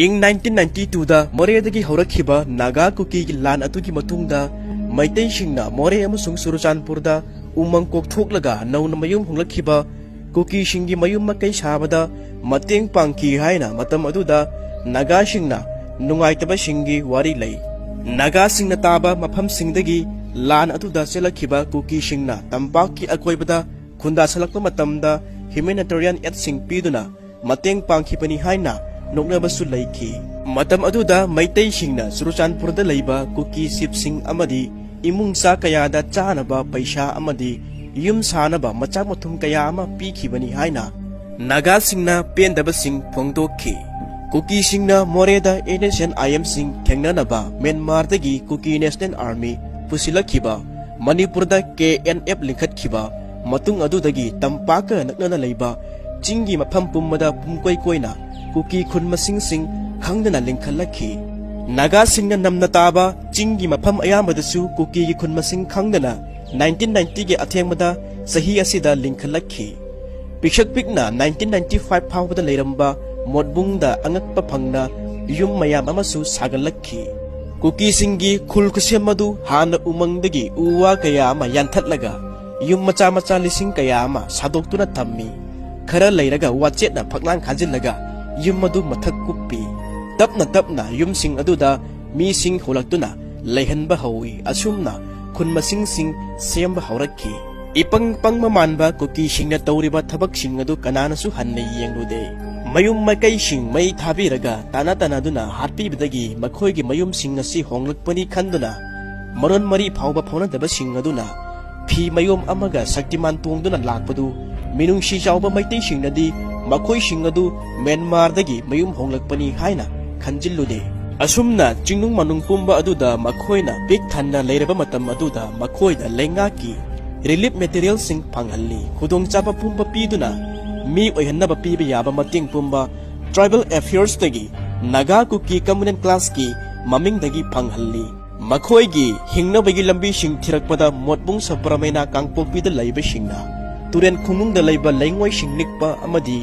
ꯏꯪ 1992ꯗ ꯃꯣꯔꯦꯗꯒꯤ ꯍꯧꯔꯛꯈꯤꯕ ꯅꯥꯒꯥ ꯀꯨꯀꯤꯒꯤ ꯂꯥꯟ ꯑꯗꯨꯒꯤ ꯃꯇꯨꯡꯗ ꯃꯩꯇꯩꯁꯤꯡꯅ ꯃꯣꯔꯦ ꯑꯃꯁꯨꯡ ꯆꯨꯔꯆꯥꯟꯄꯨꯔꯗ ꯎꯃꯪ ꯀꯣꯛꯊꯣꯛꯂꯒ ꯅꯧꯅ ꯃꯌꯨꯝ ꯍꯣꯡꯂꯛꯈꯤꯕ ꯀꯨꯀꯤꯁꯤꯡꯒꯤ ꯃꯌꯨꯝ ꯃꯀꯩ ꯁꯥꯕꯗ ꯃꯇꯦꯡ ꯄꯥꯡꯈꯤ ꯍꯥꯏꯅ ꯃꯇꯝ ꯑꯗꯨꯗ ꯅꯥꯒꯥꯁꯤꯡꯅ ꯅꯨꯡꯉꯥꯏꯇꯕꯁꯤꯡꯒꯤ ꯋꯥꯔꯤ ꯂꯩ꯫ ꯅꯥꯒꯥꯁꯤꯡꯅ ꯇꯥꯕ ꯃꯐꯝꯁꯤꯡꯗꯒꯤ ꯂꯥꯟ ꯑꯗꯨꯗ ꯆꯦꯜꯂꯛꯈꯤꯕ ꯀꯨꯀꯤꯁꯤꯡꯅ ꯇꯝꯄꯥꯛꯀꯤ ꯑꯀꯣꯏꯕꯗ ꯈꯨꯟꯗꯥꯁꯜꯂꯛꯄ ꯃꯇꯝꯗ ꯍ꯭ꯌꯨꯃꯦꯅꯤꯇꯔꯤꯌꯟ ꯑꯦꯗꯁꯤꯡ ꯄꯤꯗꯨꯅ ꯃꯇꯦꯡ ꯄꯥꯡꯈꯤꯕꯅꯤ ꯍꯥꯏꯅ ꯅꯣꯛꯅꯕꯁꯨ ꯂꯩꯈꯤ꯫ ꯃꯇꯝ ꯑꯗꯨꯗ ꯃꯩꯇꯩꯁꯤꯡꯅ ꯆꯨꯔꯆꯥꯟꯄꯨꯔꯗ ꯂꯩꯕ ꯀꯨꯀꯤ ꯆꯤꯞꯁꯤꯡ ꯑꯃꯗꯤ ꯏꯃꯨꯡꯆꯥ ꯀꯌꯥꯗ ꯆꯥꯅꯕ ꯄꯩꯁꯥ ꯑꯃꯗꯤ ꯌꯨꯝ ꯁꯥꯅꯕ ꯃꯆꯥꯛ ꯃꯊꯨꯝ ꯀꯌꯥ ꯑꯃ ꯄꯤꯈꯤꯕꯅꯤ ꯍꯥꯏꯅ ꯅꯥꯒꯥꯁꯤꯡꯅ ꯄꯦꯟꯗꯕꯁꯤꯡ ꯐꯣꯡꯗꯣꯛꯈꯤ꯫ ꯀꯨꯀꯤꯁꯤꯡꯅ ꯃꯣꯔꯦꯗ ꯑꯦꯟꯑꯦꯁꯑꯦꯟ ꯑꯥꯏꯑꯦꯝꯁꯤꯡ ꯊꯦꯡꯅꯅꯕ ꯃ꯭ꯌꯥꯟꯃꯥꯔꯗꯒꯤ ꯀꯨꯀꯤ ꯅꯦꯁꯅꯦꯜ ꯑꯥꯔꯃꯤ ꯄꯨꯁꯤꯜꯂꯛꯈꯤꯕ, ꯃꯅꯤꯄꯨꯔꯗ KNF ꯂꯤꯡꯈꯠꯈꯤꯕ ꯃꯇꯨꯡ ꯑꯗꯨꯗꯒꯤ ꯇꯝꯄꯥꯛꯀ ꯅꯛꯅꯅ ꯂꯩꯕ ꯆꯤꯡꯒꯤ ꯃꯐꯝ ꯄꯨꯝꯕꯗ ꯄꯨꯝꯀꯣꯏ ꯀꯣꯏꯅ ꯀꯨꯀꯤ ꯈꯨꯟ ꯃꯁꯤꯡ ꯈꯪꯗꯅ ꯂꯤꯡꯈꯠꯂꯛꯈꯤ꯫ ꯅꯥꯒꯥꯁꯤꯡꯅ ꯅꯝꯅ ꯇꯥꯕ ꯆꯤꯡꯒꯤ ꯃꯐꯝ ꯑꯌꯥꯝꯕꯗꯁꯨ ꯀꯨꯀꯤꯒꯤ ꯈꯨꯟ ꯃꯁꯤꯡ ꯈꯪꯗꯅ 1990ꯒꯤ ꯑꯊꯦꯡꯕꯗ ꯆꯍꯤ ꯑꯁꯤꯗ ꯂꯤꯡꯈꯠꯂꯛꯈꯤ꯫ ꯄꯤꯛꯁꯛ ꯄꯤꯛꯅ 1995 ꯐꯥꯎꯕꯗ ꯂꯩꯔꯝꯕ ꯃꯣꯠꯕꯨꯡꯗ ꯑꯉꯛꯄ ꯐꯪꯅ ꯌꯨꯝ ꯃꯌꯥꯝ ꯑꯃꯁꯨ ꯁꯥꯒꯠꯂꯛꯈꯤ꯫ ꯀꯨꯀꯤꯁꯤꯡꯒꯤ ꯈꯨꯜ ꯈꯨꯁꯦꯝ ꯑꯗꯨ ꯍꯥꯟꯅ ꯎꯃꯪꯗꯒꯤ ꯎ ꯋꯥ ꯀꯌꯥ ꯑꯃ ꯌꯥꯟꯊꯠꯂꯒ ꯌꯨꯝ ꯃꯆꯥ ꯃꯆꯥ ꯂꯤꯁꯤꯡ ꯀꯌꯥ ꯑꯃ ꯁꯥꯗꯣꯛꯇꯨꯅ ꯊꯝꯃꯤ꯫ ꯈꯔ ꯂꯩꯔꯒ ꯋꯥꯆꯦꯠꯅ ꯐꯛꯂꯥꯡ ꯈꯥꯖꯤꯜꯂꯒ ꯌꯨꯝ ꯑꯗꯨ ꯃꯊꯛ ꯀꯨꯞꯄꯤ꯫ ꯇꯞꯅ ꯇꯞꯅ ꯌꯨꯝꯁꯤꯡ ꯑꯗꯨꯗ ꯃꯤꯁꯤꯡ ꯍꯣꯂꯛꯇꯨꯅ ꯂꯩꯍꯟꯕ ꯍꯧꯏ꯫ ꯑꯁꯨꯝꯅ ꯈꯨꯟ ꯃꯁꯤꯡ ꯁꯦꯝꯕ ꯍꯧꯔꯛꯈꯤ꯫ ꯏꯄꯪ ꯄꯪꯕ ꯃꯥꯟꯕ ꯀꯨꯀꯤꯁꯤꯡꯅ ꯇꯧꯔꯤꯕ ꯊꯕꯛꯁꯤꯡ ꯑꯗꯨ ꯀꯅꯥꯅꯁꯨ ꯍꯟꯅ ꯌꯦꯡꯂꯨꯗꯦ꯫ ꯃꯌꯨꯝ ꯃꯀꯩꯁꯤꯡ ꯃꯩ ꯊꯥꯕꯤꯔꯒ ꯇꯥꯟꯅꯗꯨꯅ ꯍꯥꯠꯄꯤꯕꯗꯒꯤ ꯃꯈꯣꯏꯒꯤ ꯃꯌꯨꯝꯁꯤꯡ ꯑꯁꯤ ꯍꯣꯡꯂꯛꯄꯅꯤ ꯈꯟꯗꯨꯅ ꯃꯔꯣꯟ ꯃꯔꯤ ꯐꯥꯎꯕ ꯐꯥꯎꯅꯗꯕꯁꯤꯡ ꯑꯗꯨꯅ ꯐꯤ ꯃꯌꯣꯝ ꯑꯃꯒ ꯁꯛꯇꯤꯃꯥꯟ ꯇꯣꯡꯗꯨꯅ ꯂꯥꯛꯄꯗꯨ ꯃꯤꯅꯨꯡꯁꯤ ꯆꯥꯎꯕ ꯃꯩꯇꯩꯁꯤꯡꯅꯗꯤ ꯃꯈꯣꯏꯁꯤꯡ ꯑꯗꯨ ꯃ꯭ꯌꯥꯟꯃꯥꯔꯗꯒꯤ ꯃꯌꯨꯝ ꯍꯣꯡꯂꯛꯄꯅꯤ ꯍꯥꯏꯅ ꯈꯟꯖꯤꯜꯂꯨꯗꯦ꯫ ꯑꯁꯨꯝꯅ ꯆꯤꯡꯅꯨꯡ ꯃꯅꯨꯡ ꯄꯨꯝꯕ ꯑꯗꯨꯗ ꯃꯈꯣꯏꯅ ꯄꯤꯛ ꯊꯟꯅ ꯂꯩꯔꯕ ꯃꯇꯝ ꯑꯗꯨꯗ ꯃꯈꯣꯏꯗ ꯂꯩꯉꯥꯛꯀꯤ ꯔꯤꯂꯤꯞ ꯃꯦꯇꯤꯔꯤꯌꯦꯜꯁꯤꯡ ꯐꯪꯍꯜꯂꯤ꯫ ꯈꯨꯗꯣꯡꯆꯥꯕ ꯄꯨꯝꯕ ꯄꯤꯗꯨꯅ ꯃꯤ ꯑꯣꯏꯍꯟꯅꯕ ꯄꯤꯕ ꯌꯥꯕ ꯃꯇꯦꯡ ꯄꯨꯝꯕ ꯇ꯭ꯔꯥꯏꯕꯦꯜ ꯑꯦꯐꯤꯌꯔꯁꯇꯒꯤ ꯅꯥꯒꯥ ꯀꯨꯀꯤ ꯀꯝꯃꯨꯅꯦꯜ ꯀ꯭ꯂꯥꯁꯀꯤ ꯃꯃꯤꯡꯗꯒꯤ ꯐꯪꯍꯜꯂꯤ꯫ ꯃꯈꯣꯏꯒꯤ ꯍꯤꯡꯅꯕꯒꯤ ꯂꯝꯕꯤꯁꯤꯡ ꯊꯤꯔꯛꯄꯗ ꯃꯣꯠꯕꯨꯡ ꯁꯄ꯭ꯔꯃꯦꯅꯥ ꯀꯥꯡꯄꯣꯛꯄꯤꯗ ꯂꯩꯕꯁꯤꯡꯅ ꯇꯨꯔꯦꯟ ꯈꯣꯡꯅꯨꯡꯗ ꯂꯩꯕ ꯂꯩꯉꯣꯏꯁꯤꯡ ꯅꯤꯛꯄ ꯑꯃꯗꯤ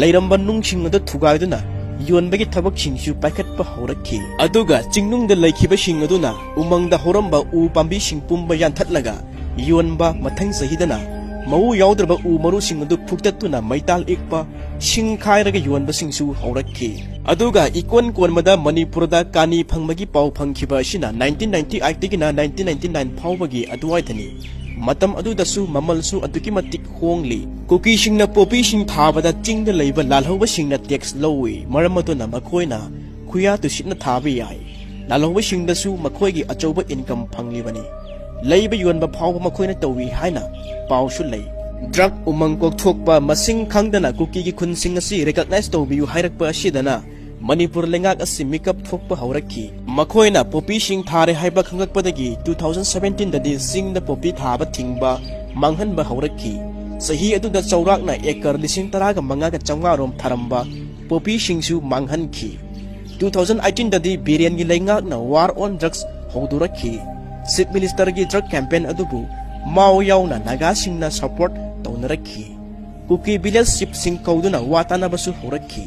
ꯂꯩꯔꯝꯕ ꯅꯨꯡꯁꯤꯡ ꯑꯗꯨ ꯊꯨꯒꯥꯏꯗꯨꯅ ꯌꯣꯟꯕꯒꯤ ꯊꯕꯛꯁꯤꯡꯁꯨ ꯄꯥꯏꯈꯠꯄ ꯍꯧꯔꯛꯈꯤ꯫ ꯑꯗꯨꯒ ꯆꯤꯡꯅꯨꯡꯗ ꯂꯩꯈꯤꯕꯁꯤꯡ ꯑꯗꯨꯅ ꯎꯃꯪꯗ ꯍꯧꯔꯝꯕ ꯎ ꯄꯥꯝꯕꯤꯁꯤꯡ ꯄꯨꯝꯕ ꯌꯥꯟꯊꯠꯂꯒ ꯌꯣꯟꯕ, ꯃꯊꯪ ꯆꯍꯤꯗꯅ ꯃꯎ ꯌꯥꯎꯗ꯭ꯔꯕ ꯎ ꯃꯔꯨꯁꯤꯡ ꯑꯗꯨ ꯐꯨꯛꯇꯠꯇꯨꯅ ꯃꯩꯇꯥꯜ ꯏꯛꯄ, ꯁꯤꯡ ꯈꯥꯏꯔꯒ ꯌꯣꯟꯕꯁꯤꯡꯁꯨ ꯍꯧꯔꯛꯈꯤ꯫ ꯑꯗꯨꯒ ꯏꯀꯣꯟ ꯀꯣꯟꯕꯗ ꯃꯅꯤꯄꯨꯔꯗ ꯀꯥꯅꯤ ꯐꯪꯕꯒꯤ ꯄꯥꯎ ꯐꯪꯈꯤꯕ ꯑꯁꯤꯅ 1998ꯗꯒꯤꯅ 1999 ꯐꯥꯎꯕꯒꯤ ꯑꯗꯨꯋꯥꯏꯗꯅꯤ꯫ ꯃꯇꯝ ꯑꯗꯨꯗꯁꯨ ꯃꯃꯜꯁꯨ ꯑꯗꯨꯛꯀꯤ ꯃꯇꯤꯛ ꯍꯣꯡꯂꯤ꯫ ꯀꯨꯀꯤꯁꯤꯡꯅ ꯄꯣꯄꯤꯁꯤꯡ ꯊꯥꯕꯗ ꯆꯤꯡꯗ ꯂꯩꯕ ꯂꯥꯜꯍꯧꯕꯁꯤꯡꯅ ꯇꯦꯛꯁ ꯂꯧꯏ꯫ ꯃꯔꯝ ꯑꯗꯨꯅ ꯃꯈꯣꯏꯅ ꯈꯨꯌꯥ ꯇꯨꯁꯤꯠꯅ ꯊꯥꯕ ꯌꯥꯏ꯫ ꯂꯥꯜꯍꯧꯕꯁꯤꯡꯗꯁꯨ ꯃꯈꯣꯏꯒꯤ ꯑꯆꯧꯕ ꯏꯟꯀꯝ ꯐꯪꯂꯤꯕꯅꯤ꯫ ꯂꯩꯕ ꯌꯣꯟꯕ ꯐꯥꯎꯕ ꯃꯈꯣꯏꯅ ꯇꯧꯏ ꯍꯥꯏꯅ ꯄꯥꯎꯁꯨ ꯂꯩ꯫ ꯗ꯭ꯔꯒ ꯎꯃꯪ ꯀꯣꯛꯊꯣꯛꯄ ꯃꯁꯤꯡ ꯈꯪꯗꯅ ꯀꯨꯀꯤꯒꯤ ꯈꯨꯟꯁꯤꯡ ꯑꯁꯤ ꯔꯤꯀꯛꯅꯥꯏꯖ ꯇꯧꯕꯤꯌꯨ ꯍꯥꯏꯔꯛꯄ ꯑꯁꯤꯗꯅ ꯃꯅꯤꯄꯨꯔ ꯂꯩꯉꯥꯛ ꯑꯁꯤ ꯃꯤꯀꯞ ꯊꯣꯛꯄ ꯍꯧꯔꯛꯈꯤ꯫ ꯃꯈꯣꯏꯅ ꯄꯣꯄꯤꯁꯤꯡ ꯊꯥꯔꯦ ꯍꯥꯏꯕ ꯈꯪꯂꯛꯄꯗꯒꯤ 2017ꯗꯗꯤ ꯆꯤꯡꯗ ꯄꯣꯄꯤ ꯊꯥꯕ ꯊꯤꯡꯕ, ꯃꯥꯡꯍꯟꯕ ꯍꯧꯔꯛꯈꯤ꯫ ꯆꯍꯤ ꯑꯗꯨꯗ ꯆꯥꯎꯔꯥꯛꯅ ꯑꯦꯀꯔ 15,500 ꯔꯣꯝ ꯊꯥꯔꯝꯕ ꯄꯣꯄꯤꯁꯤꯡꯁꯨ ꯃꯥꯡꯍꯟꯈꯤ꯫ 2018ꯗꯗꯤ ꯕꯤꯔꯦꯟꯒꯤ ꯂꯩꯉꯥꯛꯅ ꯋꯥꯔ ꯑꯣꯟ ꯗ꯭ꯔꯒꯁ ꯍꯧꯗꯣꯔꯛꯈꯤ꯫ ꯆꯤꯞ ꯃꯤꯅꯤꯁꯇꯔꯒꯤ ꯗ꯭ꯔꯒ ꯀꯦꯝꯄꯦꯟ ꯑꯗꯨꯕꯨ ꯃꯥꯎ ꯌꯥꯎꯅ ꯅꯥꯒꯥꯁꯤꯡꯅ ꯁꯄꯣꯔꯠ ꯇꯧꯅꯔꯛꯈꯤ꯫ ꯀꯨꯀꯤ ꯚꯤꯂꯦꯖ ꯆꯤꯞꯁꯤꯡ ꯀꯧꯗꯨꯅ ꯋꯥ ꯇꯥꯅꯕꯁꯨ ꯍꯧꯔꯛꯈꯤ꯫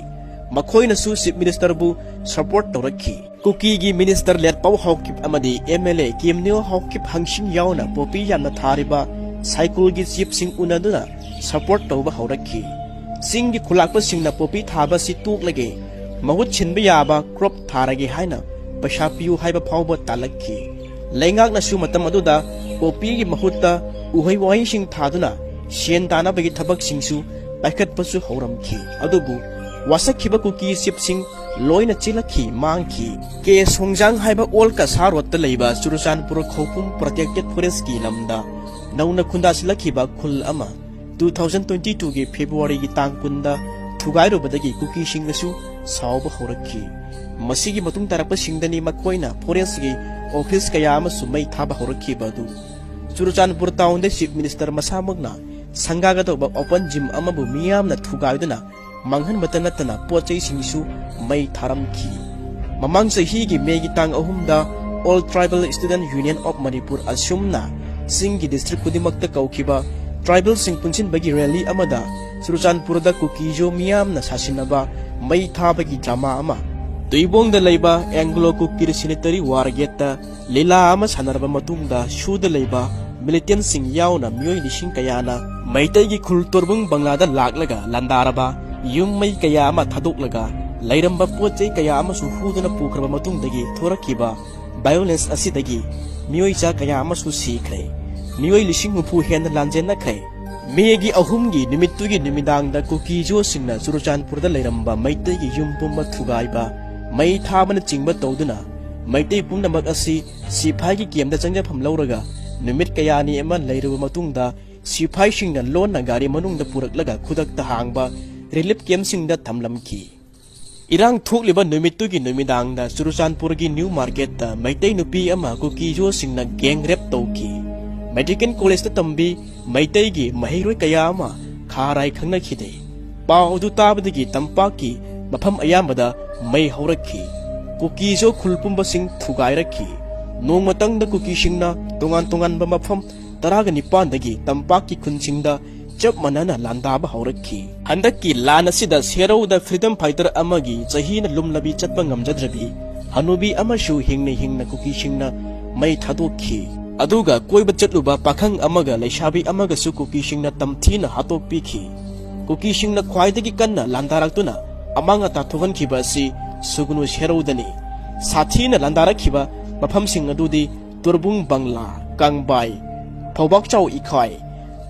ꯃꯈꯣꯏꯅꯁꯨ ꯆꯤꯞ ꯃꯤꯅꯤꯁꯇꯔꯕꯨ ꯁꯄꯣꯔꯠ ꯇꯧꯔꯛꯈꯤ꯫ ꯀꯨꯀꯤꯒꯤ ꯃꯤꯅꯤꯁꯇꯔ ꯂꯦꯠꯄꯥꯎ ꯍꯥꯎꯀꯤꯞ ꯑꯃꯗꯤ MLA ꯀꯤꯝꯅꯤꯌꯣ ꯍꯥꯎꯀꯤꯞ ꯍꯪꯁꯤꯡ ꯌꯥꯎꯅ ꯄꯣꯄꯤ ꯌꯥꯝꯅ ꯊꯥꯔꯤꯕ ꯁꯥꯏꯀꯨꯜꯒꯤ ꯆꯤꯞꯁꯤꯡ ꯎꯅꯗꯨꯅ ꯁꯄꯣꯔꯠ ꯇꯧꯕ ꯍꯧꯔꯛꯈꯤ꯫ ꯆꯤꯡꯒꯤ ꯈꯨꯂꯥꯛꯄꯁꯤꯡꯅ ꯄꯣꯄꯤ ꯊꯥꯕꯁꯤ ꯇꯣꯛꯂꯒꯦ, ꯃꯍꯨꯠ ꯁꯤꯟꯕ ꯌꯥꯕ ꯀ꯭ꯔꯣꯞ ꯊꯥꯔꯒꯦ ꯍꯥꯏꯅ ꯄꯩꯁꯥ ꯄꯤꯌꯨ ꯍꯥꯏꯕ ꯐꯥꯎꯕ ꯇꯥꯜꯂꯛꯈꯤ꯫ ꯂꯩꯉꯥꯛꯅꯁꯨ ꯃꯇꯝ ꯑꯗꯨꯗ ꯄꯣꯄꯤꯒꯤ ꯃꯍꯨꯠꯇ ꯎꯍꯩ ꯋꯥꯍꯩꯁꯤꯡ ꯊꯥꯗꯨꯅ ꯁꯦꯟ ꯇꯥꯅꯕꯒꯤ ꯊꯕꯛꯁꯤꯡꯁꯨ ꯄꯥꯏꯈꯠꯄꯁꯨ ꯍꯧꯔꯝꯈꯤ꯫ ꯑꯗꯨꯕꯨ ꯋꯥꯁꯛꯈꯤꯕ ꯀꯨꯀꯤ ꯆꯤꯞꯁꯤꯡ ꯂꯣꯏꯅ ꯆꯦꯜꯂꯛꯈꯤ, ꯃꯥꯡꯈꯤ꯫ ꯀꯦ ꯁꯣꯡꯖꯥꯡ ꯍꯥꯏꯕ ꯑꯣꯜ ꯀꯁꯥ ꯔꯣꯗꯇ ꯂꯩꯕ ꯆꯨꯔꯆꯥꯟꯄꯨꯔ ꯈꯧꯄꯨꯝ ꯄ꯭ꯔꯣꯇꯦꯛꯇꯦꯗ ꯐꯣꯔꯦꯁꯠꯀꯤ ꯂꯝꯗ ꯅꯧꯅ ꯈꯨꯟꯗꯥꯁꯤꯜꯂꯛꯈꯤꯕ ꯈꯨꯜ ꯑꯃ 2022ꯒꯤ ꯐꯦꯕ꯭ꯔꯨꯋꯥꯔꯤꯒꯤ ꯇꯥꯡ 10ꯗ ꯊꯨꯒꯥꯏꯔꯨꯕꯗꯒꯤ ꯀꯨꯀꯤꯁꯤꯡꯅꯁꯨ ꯁꯥꯎꯕ ꯍꯧꯔꯛꯈꯤ꯫ ꯃꯁꯤꯒꯤ ꯃꯇꯨꯡ ꯇꯥꯔꯛꯄꯁꯤꯡꯗꯅꯤ ꯃꯈꯣꯏꯅ ꯐꯣꯔꯦꯁꯠꯀꯤ ꯑꯣꯐꯤꯁ ꯀꯌా ꯑꯃꯁꯨ ꯃꯩ ꯊꯥꯕ ꯍꯧꯔꯛꯈꯤꯕ ꯑꯗꯨ꯫ ꯆꯨꯔꯆꯥꯟꯄꯨꯔ ꯇꯥꯎꯟꯗ ꯆꯤꯞ ꯃꯤꯅꯤꯁꯇꯔ ꯃꯁꯥꯃꯛꯅ ꯁꯪꯒꯥꯒꯗꯧꯕ ꯑꯣꯄꯟ ꯖꯤꯝ ꯑꯃꯕꯨ ꯃꯤꯌꯥꯝꯅ ꯊꯨꯒꯥꯏꯗꯨꯅ ꯃꯥꯡꯍꯟꯕꯇ ꯅꯠꯇꯅ ꯄꯣꯠꯆꯩꯁꯤꯡꯁꯨ ꯃꯩ ꯊꯥꯔꯝꯈꯤ꯫ ꯃꯃꯥꯡ ꯆꯍꯤꯒꯤ ꯃꯦꯒꯤ ꯇꯥꯡ 3ꯗ all tribal student union of Manipur ꯑꯁꯨꯝꯅ ꯆꯤꯡꯒꯤ ꯗꯤꯁꯇ꯭ꯔꯤꯛ ꯈꯨꯗꯤꯡꯃꯛꯇ ꯀꯧꯈꯤꯕ ꯇ꯭ꯔꯥꯏꯕꯦꯜꯁꯤꯡ ꯄꯨꯟꯁꯤꯟꯕꯒꯤ ꯔꯦꯂꯤ ꯑꯃꯗ ꯆꯨꯔꯆꯥꯟꯄꯨꯔꯗ ꯀꯨꯀꯤꯖꯣ ꯃꯤꯌꯥꯝꯅ ꯁꯥꯁꯤꯟꯅꯕ ꯃꯩ ꯊꯥꯕꯒꯤ ꯗ꯭ꯔꯃꯥ ꯑꯃ तुइबोंग दा लेबा एंग्लो कुकी रिसिनेटरी वार गेटा लीला अमा सानरबा मतुंगदा शुदा लेबा मिलिटेंट सिंग यावना मियोय लिसिंग कयाना मैतै गी खुल तोरबुंग बंगलादा लागलगा लंदारबा युम मै कया अमा थादोकलगा लैरंबा पोचै कया अमा सु हुदना पुखरबा मतुंगदगी थोरखिबा वायोलेंस असिदगी मियोय चा कया अमा सु सिखरे मियोय लिसिंग मुफु हेन लांजेन नखै मेगी अहुमगी निमित्तुगी निमिदांगदा कुकी जो सिंगना चुरुचानपुरदा लैरंबा मैतै गी युम पुम्बा थुगाइबा मै थाबना चिंगबा तौदुना मैतै पुमनमक असि सिफाईगी केमदा चंगजाफम लौरगा निमित कयानी एमा लैरबा मतुंगदा सिफाई सिंगना लोनना गारी मनुंगदा पुरकलगा खुदकता हांगबा रिलीफ केम सिंगदा थमलमखि इरांग थोकलिबा निमित्तुगी निमिदांगदा चुरुचानपुरगी न्यू मार्केटता मैतै नुपी अमा कुकी जो सिंगना गैंग रेप तौखि मेडिकल कॉलेज तंबी मैतैगी महिरोय कया अमा खाराय खंगनखिदे पाउदु ताबदगी तंपाकी मफम अयामदा मै हौरखि कुकी जो खुलपुंबा सिंग थुगाइरखि नोंमतंगदा कुकी सिंगना तोंगान तोंगानबा मफम तरागा निपानदगी तंपाकी खुनसिंगदा चप मनना लांदाबा हौरखि हंदक्की लान असिदा सेरौदा फ्रीडम फाइटर अमगी चहीना लुमलबी चतपा ngamjadраbi हनुबी अमसु हिंगने हिंगना कुकी सिंगना मै थादोखि अदुगा कोइबा चतलुबा पाखंग अमगा लैसाबी अमगासु कुकी सिंगना तमथीना हातोकपिखि कुकी सिंगना ख्वाइदगी कन्ना लांदारक्तुना अमांगा ताथोगनखिबा असि सुगुनु सेरौदनी साथीना लांदारखिबा मफमसिंग अदुदी तुरबुंग बंगला कांगबाई फौबाकचाव इखाई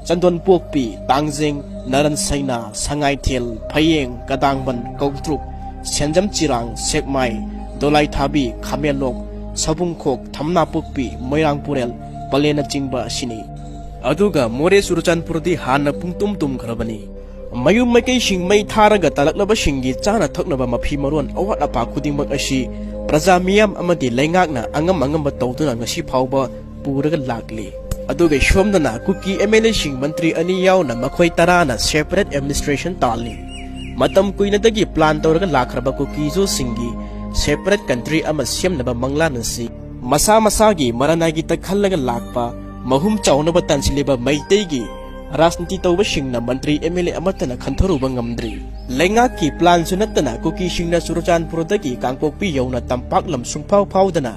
चंदन पोकपी तांगजेंग नरन सैना संगाइथेल फयेंग कदांगबन कौत्रुक सेंजम चिरांग सेकमाई दोलाई थाबी खामेलोक सबुंखोक थमना पोकपी मोइरांगपुरेल पलेना चिंगबा असिनी अदुगा मोरे सुरचानपुरदी हाना पुंगतुम तुमखरबनी मयुम मैकै सिंग मै थारगा तलकलबा सिंगी चाना थकनबा मफी मरोन अवात अपा खुदिंगमक असि प्रजा मियाम अमदी लैंगाकना अंगम अंगम तौदुना ngasi फावबा पुरगा लागली अदुगा सोमदना कुकी एमएलए सिंग मंत्री अनि यावना मखोय तराना सेपरेट एडमिनिस्ट्रेशन ताली मतम कुइनदगी प्लान तौरगा लाखरबा कुकी जो सिंगी सेपरेट कंट्री अमा सेमनबा मंगलानसी मसा मसागी मरनागी तखल्लगा लाकपा महुम चावनबा तंसिलेबा मैतैगी राजनीति तौबा सिंगना मंत्री एमएलए अमतना खंथरुबा ngamdri लैंगाकी प्लान सुनतना कुकी सिंगना सुरचानपुरदगी कांगपोकपी यौना तंपाक लम सुंफाव फावदना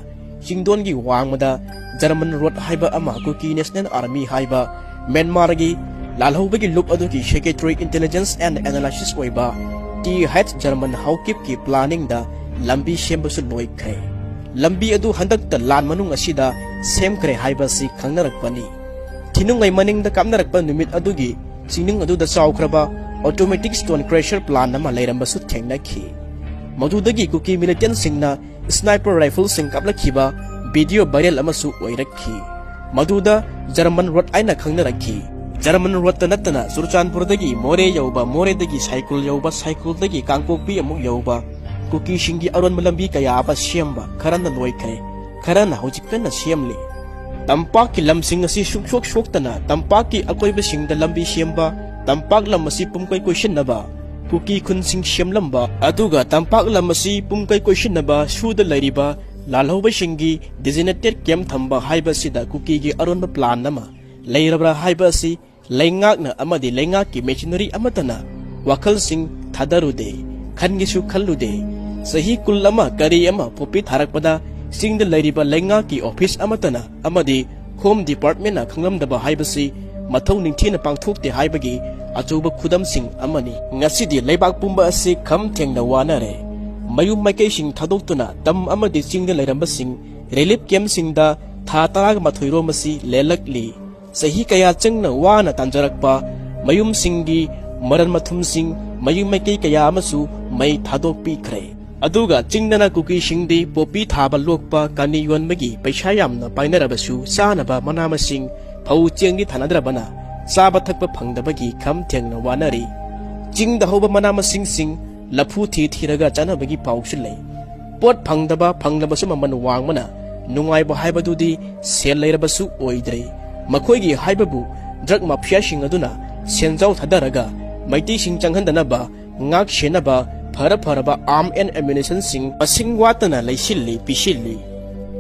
चिंगदोनगी वांगमदा जर्मन रोड हाइबा अमा कुकी नेशनल आर्मी हाइबा म्यांमारगी लालहौबगी लुप अदुगी सेक्रेटरी इंटेलिजेंस एंड एनालिसिस ओइबा टी हेड जर्मन हाउकिप की प्लानिंग दा लंबी सेमबसु लोइखै लंबी अदु हंदकता लान मनुंग असिदा सेमखरे हाइबासी खंगनरकपनी थिनुंगै मनिंगदा कामनरकपा निमित अदुगी चिंगनिंग अदुदा चावख्रबा ऑटोमेटिक स्टोन क्रशर प्लान नमा लैरंबसु थेंगनाखि मदुदगी कुकी मिलिटेंट सिंगना स्नाइपर राइफल सिंग कापलखिबा वीडियो वायरल अमसु ओइरखि मदुदा जर्मन रोड आइना खंगनरखि जर्मन रोड नतना सुरचानपुरदगी मोरे यौबा मोरेदगी साइकिल यौबा साइकिलदगी कांगपोकपी अमुक यौबा कुकी सिंगी अरोन मलंबी कया आपा सेमबा खरना लोइखरे खरना होजिकना सेमले तंपाक की लमसिंग असि सुखसोक सोक्तना तंपाक की अकोइबा सिंगदा लंबी सेमबा तंपाक लम असि पुमकै क्वेश्चननबा कुकी खुनसिंग सेमलंबा अदुगा तंपाक लम असि पुमकै क्वेश्चननबा सुदा लैरिबा लालहौबा सिंगी डिजिनेटेड कैम्प थंबा हाइबासिदा कुकी की अरोन प्लान नमा लैरबरा हाइबासि लैंगाकना अमदि लैंगाकी मेचिनरी अमतना वखल सिंग थादरुदे खनगिसु खल्लुदे सही कुल्लमा करी अमा पोपी थारकपदा सिंग लैरिबा लैंगाकी ऑफिस अमतना अमदि होम डिपार्टमेंट ना खंगलमदबा हाइबसि मथौ निंथीना पांगथोकते हाइबगी अचौबा खुदम सिंग अमनी ngасidi लेबाक पुंबा असि खम थेंगना वानारे मयुम मैकै सिंग थादोक्तुना तम अमदि सिंगदा लैरंबा सिंग रिलीफ कैम्प सिंगदा था तराग मथोइरो मसि लेलकली सही कया चंगना वाना तांजरकपा मयुम सिंगी मरन मथुम सिंग मयुम मैकै कया अमसु मै थादोकपिखरे अदुगा चिंगना कुकी सिंगदी पोपी थाबा लोकपा कानी योनबगी पैसा यामना पाइनरबसु सानबा मनामसिंग फौ चेंगी थानद्रबना साबा थकपा फंगदबगी खम थेंगना वानरी चिंगदा होबा मनामसिंग सिंग लफु थी थीरगा चानबगी पाउसु लै pot फंगदबा फंगलबसु ममन वांगमना नुंगाइबा हाइबदुदी cell लैरबसु ओइद्रे मखोइगी हाइबबु drug mafia Singh अदुना सेंजाव थादरगा Maiti Singh चंगहंदनबा ngak shenaba phara pharaba arm and ammunition sing pasing watana leisilli pisilli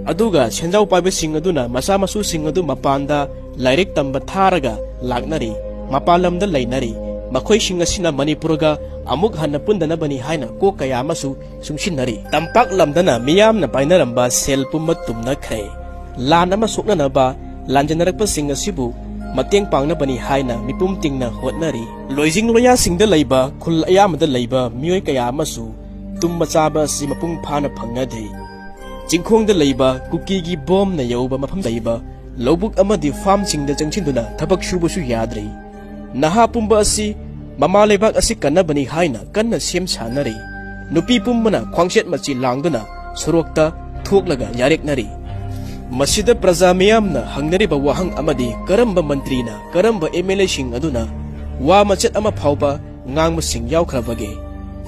aduga senjau paibe sing aduna masa masu sing adu mapanda lairik tamba tharaga lagnari mapalamda leinari makhoi sing asina manipurga amuk hanna pundanabani haina ko kaya amasu sungshinari tampak lamdana miyamna painaramba sel pumma tumnakhre lan ama soknanaba lanjanarakpasing asibu mateng pangnabani haina mipum tingna hotnari loijing loya singda leiba khul ayamada leiba mioi kaya amasu tumma chaba si mapung phana phangnade jingkhongda leiba kuki gi bom na yoba mafam leiba lobuk amadi farm singda jangchinduna thabak shubusu yadri naha pumba asi mama lebak asi kanabani haina kanna sem sanari nupi pummana khwangset machi langduna surokta thoklaga yareknari masida praja miyamna hangnariba wahang amadi karamba mantrina karamba MLA sing aduna wa machet ama phauba ngangma sing yaukrabage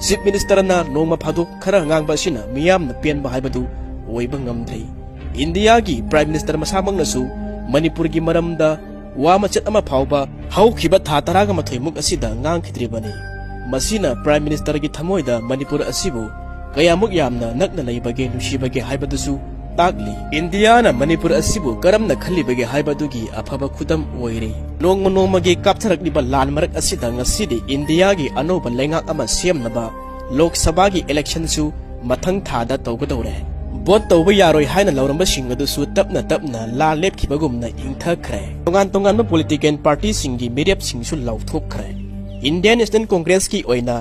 chief minister na nongma phaduk khara ngangba sina miyamna penba haibadu oiba ngamdrei India gi prime minister masamang nasu Manipur gi maramda wa machet ama phauba haukiba tha taraga mathoimuk asida ngang khidribani masina prime minister gi thamoida Manipur asibu kayamuk yamna nakna leibage nushibage haibadusu takli India na Manipur asibu karamna khalibage haibadugi afaba khudam oire nongma gi kaptharakliba lan marak asida ngasidi India gi anoba lengak ama semnaba Lok Sabha gi election su mathang thada tawgadore bot tawba yaroi haina lauramba singadu su tapna la lepkhibagumna ingthakre tongan political party singi mirep singsu lauthokre Indian National Congress ki oina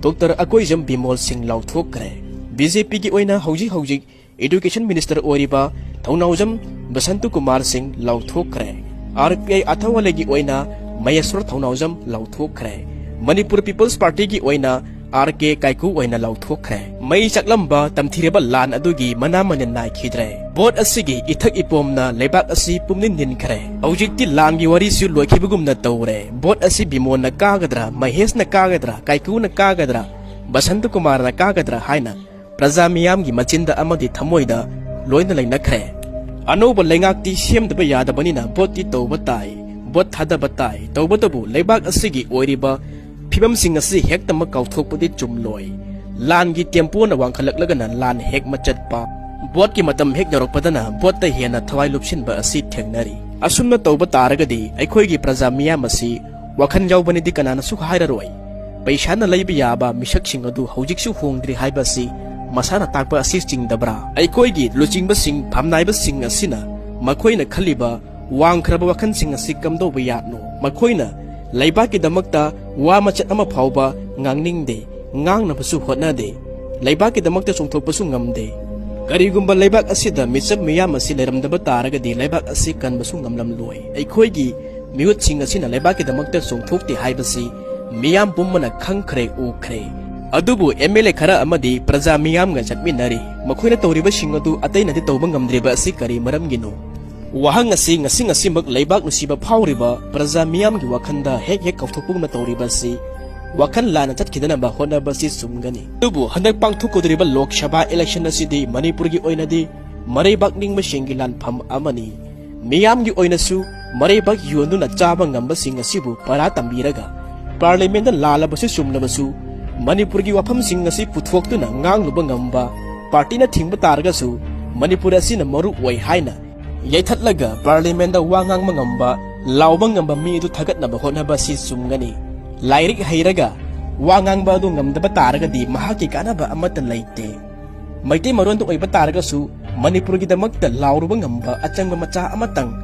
Dr. Akoijam Bimol Singh lauthokre BJP ki oina hauji education minister oriba Thaunaujam Basantu Kumar Singh lauthokre RPI athawale gi oina Mayaswar Thaunaujam lauthokre Manipur People's Party ki oina RK Kaiku oina lauthokre mai chaklamba tamthireba lan adugi manamanen nai khidre bot asigi ithak ipomna lebak asi pumnin ninkhre aujikti lan gi wari su loikhibugumna tawre bot asi bimona kagadra mahesh na kagadra Kaiku na kagadra Basantu Kumar na kagadra haina praja miyam gi machinda amadi thamoida loina lainakre anoba lengakti semdaba yadabanina bot ti tawba tai bot thadaba tai tawbatabu lebak asigi oiriba Pibam sing asi hek tama kauthokpadi chumloi lan gi tempo na wangkhalaklagana lan hek machatpa bot ki matam hek yorokpadana bot ta hena thawai lupsin ba asi thengnari asumna tawba taragadi aikhoi gi praja miyam asi wakhan jawbani di kanana su hairaroi paisa na leiba yaba misak sing adu hojik su hongdri haiba si masana takpa asi chingdabra aikhoi gi luchingba sing phamnaiba sing asina makhoina khaliba wangkhraba wakhan sing asi kamdoba yatno makhoina Laibaki damakta wa machat ama phauba ngangningde ngangna basu hotnade laibaki damakta chungthokpasu ngamde karigumba laibak asida misap miyam asi leramdaba taragadi laibak asi kan basu ngamlam loi aikhoigi miut sing asina laibaki damakta chungthokti haibasi miyam pummana khangkhre ukhre adubu MLA khara amadi praja miyam ga chatminari makhoina tawriba sing adu ataina di tawba ngamdreba asi kari maramgino wahang ngasi mak leibak nusiba phawriba praja miyam gi wakhanda hek kauthopugna tawriba si wakhan lana chatkidana ba hona basi sumgani tubu handak pangthukodriba Lok Sabha election asidi Manipur gi oinadi mareibak ningma shingi lan pham amani miyam gi oinasu mareibak yonuna chaba ngamba sing asibu para tambiraga parliament da lala basi sumlabasu Manipur gi wafam sing asi puthoktuna ngangluba ngamba party na thingba targasu Manipur asina maru oi haina yaithatlaga parliament da wangang mangamba lawba ngamba mi du thagatnaba honaba si sumgani lairik hairaga wangang ba du ngamdaba taraga di mahaki kanaba amata laite maite maron tu oiba taraga su Manipur gi damakta lawruba ngamba achangba macha amatang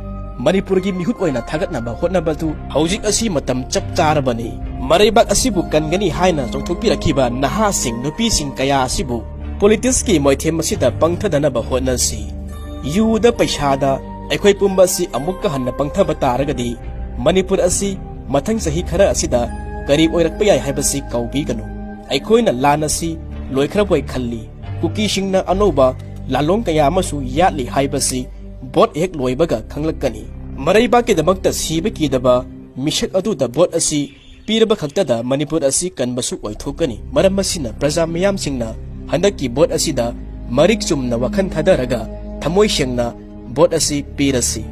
Manipur gi mihut oina thagatnaba honaba tu haujik asi matam chap charabani mareibak asibu kangani haina chongthokpirakiba naha sing nupi sing kaya asibu politics ki moithem masida pangthadanaba honasi Yuda paisada aikhoi pumba si amukka hanna pangthaba taragadi Manipur asi mathang sahi khara asida karib oirakpa yai haibasi kaubi ganu aikhoina lan asi loikhraboi khalli kuki singna anoba lalong kaya amasu yatli haibasi bot hek loibaga khanglakani maraiba ke damakta siba ki daba mishak adu da bot asi piraba khaktada Manipur asi kanbasu oithokani maram masina praja miyam singna handaki bot asida marik chumna wakhan thadaraga Thamoy siyang na bot asi pirasi